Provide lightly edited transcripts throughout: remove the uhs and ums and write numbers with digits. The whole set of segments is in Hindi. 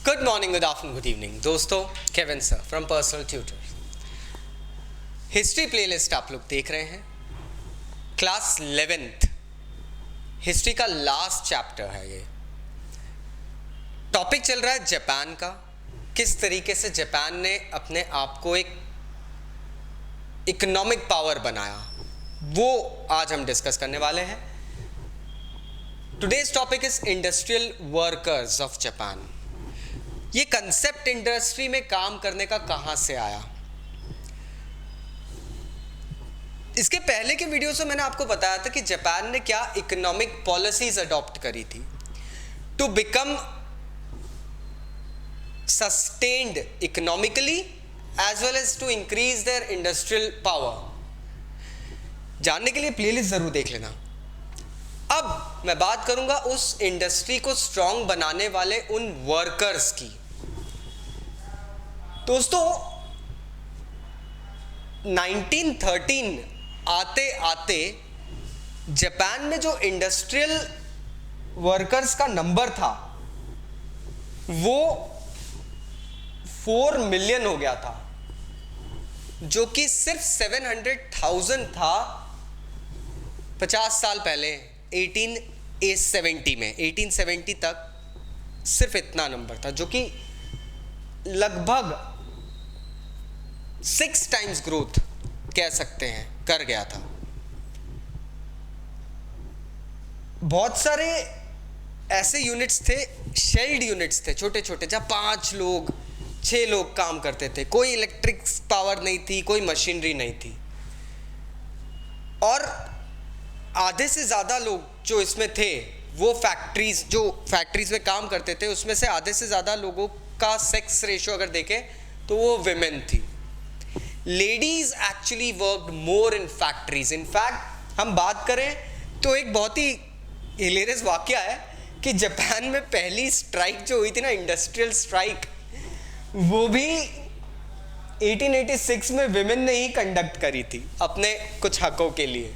Good morning, good afternoon, good evening दोस्तों। Kevin sir from personal tutor. History playlist आप लोग देख रहे हैं। क्लास 11th हिस्ट्री का लास्ट चैप्टर है ये। टॉपिक चल रहा है जापान का, किस तरीके से जापान ने अपने आप को एक इकोनॉमिक पावर बनाया, वो आज हम डिस्कस करने वाले हैं। Today's topic is industrial workers of Japan. ये कंसेप्ट इंडस्ट्री में काम करने का कहां से आया? इसके पहले के वीडियो से मैंने आपको बताया था कि जापान ने क्या इकोनॉमिक पॉलिसीज अडॉप्ट करी थी to become sustained economically as well as to increase their industrial power. जानने के लिए प्लेलिस्ट जरूर देख लेना। अब मैं बात करूंगा उस इंडस्ट्री को स्ट्रांग बनाने वाले उन वर्कर्स की। दोस्तों 1913 आते आते जापान में जो इंडस्ट्रियल वर्कर्स का नंबर था वो 4 मिलियन हो गया था, जो कि सिर्फ 700,000 था 50 साल पहले 1870 में। 1870 तक सिर्फ इतना नंबर था, जो कि लगभग 6 टाइम्स ग्रोथ कह सकते हैं कर गया था। बहुत सारे ऐसे यूनिट्स थे, शेल्ड यूनिट्स थे, छोटे छोटे, जहां 5 लोग 6 लोग काम करते थे। कोई इलेक्ट्रिक पावर नहीं थी, कोई मशीनरी नहीं थी, और आधे से ज़्यादा लोग जो इसमें थे वो फैक्ट्रीज में काम करते थे, उसमें से आधे से ज़्यादा लोगों का सेक्स रेशियो अगर देखें तो वो विमेन थी। Ladies actually worked more in factories. In fact हम बात करें तो एक बहुत ही हिलेरियस वाकया है कि जापान में पहली स्ट्राइक जो हुई थी ना, इंडस्ट्रियल स्ट्राइक, वो भी 1886 में विमेन ने ही कंडक्ट करी थी अपने कुछ हकों के लिए।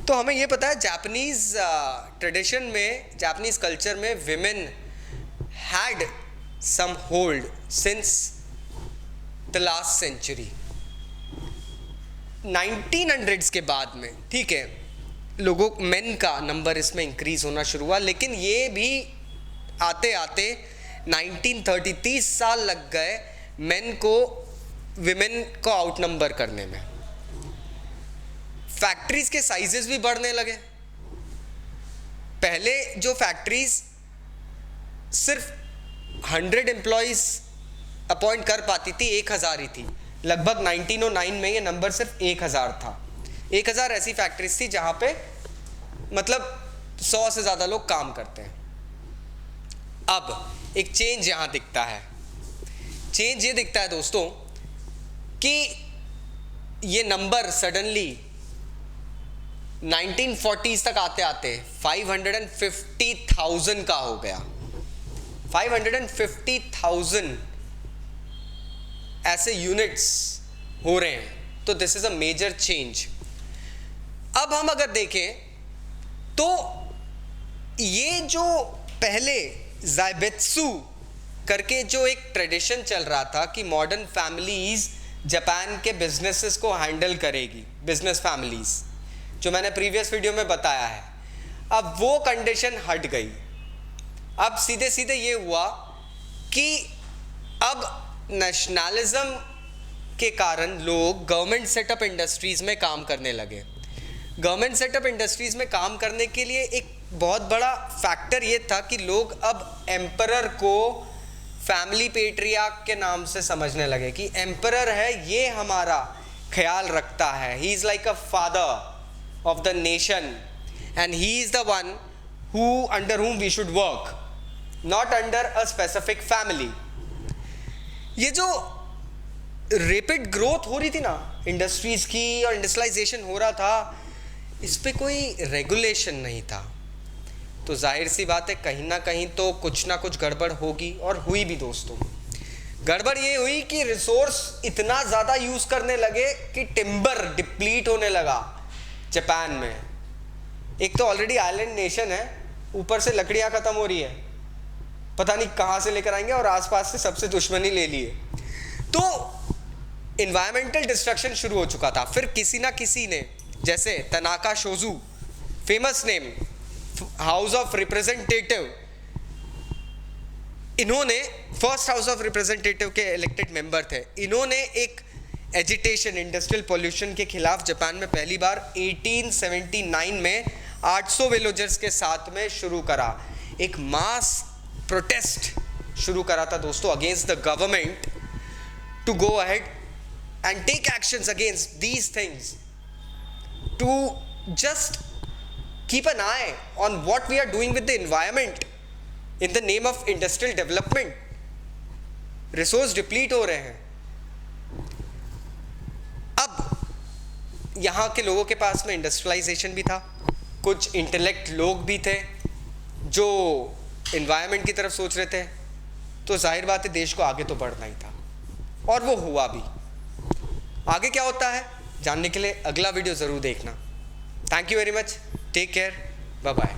तो हमें ये पता है जापानीज ट्रेडिशन में, जापानीज कल्चर में women had some hold since the last century. 1900s के बाद में, ठीक है, लोगों मेन का नंबर इसमें इंक्रीज होना शुरू हुआ, लेकिन ये भी आते आते 30 साल लग गए मेन को विमेन को आउट नंबर करने में। फैक्ट्रीज के साइजेस भी बढ़ने लगे। पहले जो फैक्ट्रीज सिर्फ 100 एम्प्लॉइज अपॉइंट कर पाती थी, 1000 ही थी। लगभग 1909 में ये नंबर सिर्फ 1000 था। 1000 ऐसी फैक्ट्रीज थी जहां पे मतलब 100 से ज्यादा लोग काम करते हैं। अब एक चेंज यहां दिखता है। चेंज ये दिखता है दोस्तों कि ये नंबर सडनली 1940s तक आते आते 550,000 का हो गया। 550,000 ऐसे यूनिट्स हो रहे हैं, तो this is a major change. अब हम अगर देखें तो ये जो पहले जाइबेत्सु करके जो एक ट्रेडिशन चल रहा था कि मॉडर्न फैमिलीज जापान के बिजनेसेस को हैंडल करेगी, बिजनेस फैमिलीज, जो मैंने प्रीवियस वीडियो में बताया है, अब वो कंडीशन हट गई। अब सीधे सीधे ये हुआ कि अब नेशनलिज्म के कारण लोग गवर्नमेंट सेटअप इंडस्ट्रीज में काम करने लगे। गवर्नमेंट सेटअप इंडस्ट्रीज में काम करने के लिए एक बहुत बड़ा फैक्टर ये था कि लोग अब एम्परर को फैमिली पेट्रियार्क के नाम से समझने लगे कि एम्परर है, ये हमारा ख्याल रखता है, he is like a father of the nation and he is the one who under whom we should work, not under a specific family. ये जो रेपिड ग्रोथ हो रही थी ना इंडस्ट्रीज की और इंडस्ट्रियलाइजेशन हो रहा था, इस पे कोई रेगुलेशन नहीं था, तो जाहिर सी बात है कहीं ना कहीं तो कुछ ना कुछ गड़बड़ होगी, और हुई भी दोस्तों। गड़बड़ ये हुई कि रिसोर्स इतना ज़्यादा यूज़ करने लगे कि टिम्बर डिप्लीट होने लगा जापान में। एक तो ऑलरेडी आइलैंड नेशन है, ऊपर से लकड़ियाँ ख़त्म हो रही है, पता नहीं कहाँ से लेकर आएंगे और आसपास से सबसे दुश्मनी ले लिए। तो इन्वायरमेंटल डिस्ट्रक्शन शुरू हो चुका था। फिर किसी ना किसी ने, जैसे Tanaka Shoju, famous name, house of representative, इन्होंने फर्स्ट हाउस ऑफ रिप्रेजेंटेटिव के इलेक्टेड मेंबर थे। इन्होंने एक एजिटेशन इंडस्ट्रियल पोल्यूशन के खिलाफ जापान में पहली बार 1879 में 800 विलेजर्स के साथ में शुरू करा, एक मास प्रोटेस्ट शुरू करा था दोस्तों against the government to go ahead and take actions against these things, to just keep an eye on what we are doing with the environment in the name of industrial development. Resource deplete हो रहे हैं। अब यहाँ के लोगों के पास में इंडस्ट्रियलाइजेशन भी था, कुछ इंटेलेक्ट लोग भी थे जो एनवायरनमेंट की तरफ सोच रहे थे, तो जाहिर बात है देश को आगे तो बढ़ना ही था, और वो हुआ भी। आगे क्या होता है जानने के लिए अगला वीडियो ज़रूर देखना। Thank you very much, take care, bye bye.